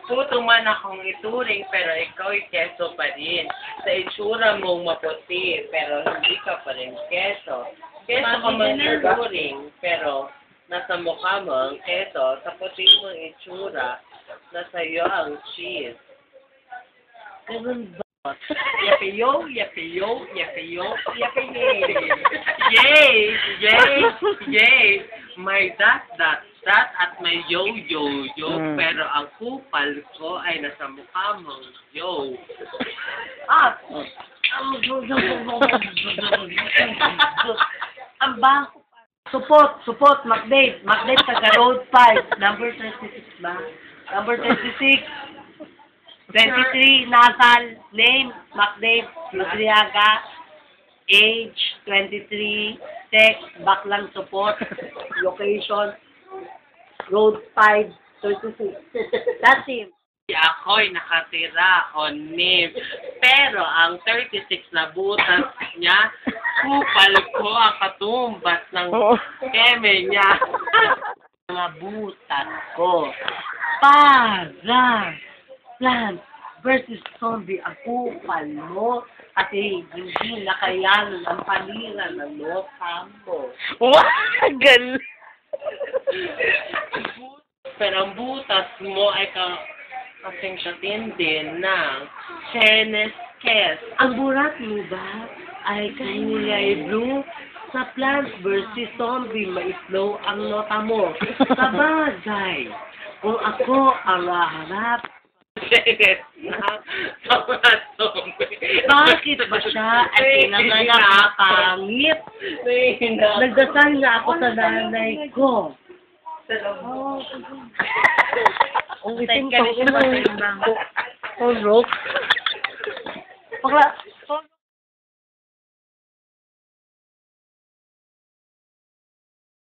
Puto man akong ituring, pero ikaw ay keso pa rin. Sa itsura mong maputi, pero hindi ka pa rin keso. Keso ka man ituring, pero nasa mukha mo ang keso. Sa puti mong itsura, nasa iyo ang cheese. Ganun ba? Yape-yo, yape-yo, yape-yo, yape-yay. Yay! Yay! Yay! May that at may yo. Pero ang kupal ko ay nasa mukha mong yo. Ang bako. Support, McDade taga Road 5, number 36 ba? Number 36. 23, Nasal, name, McDade, Madriaga, age, 23, text, Baklang support, location, Road 5, 36. That's him. Ako'y nakatira on name. Pero ang 36 na butas niya, kupal ko ang katumbas ng keme niya. Mga butas ko. Para Plants versus Zombie, ang kupal mo at hindi nakayanan ang panira ng lokam mo. Gal. Pero ang butas mo ay kasing katindi ng Chinese Kes. Ang burat mo ba ay kulay blue? Sa Plants versus Zombie, ma-flow ang nota mo. Sa bagay, kung ako ang haharap, bakit ba siya at pinanganak na pangit? Nagdasal nga ako sa nanay ko. Ang itim pang ina. Oh, Rock. Bakla,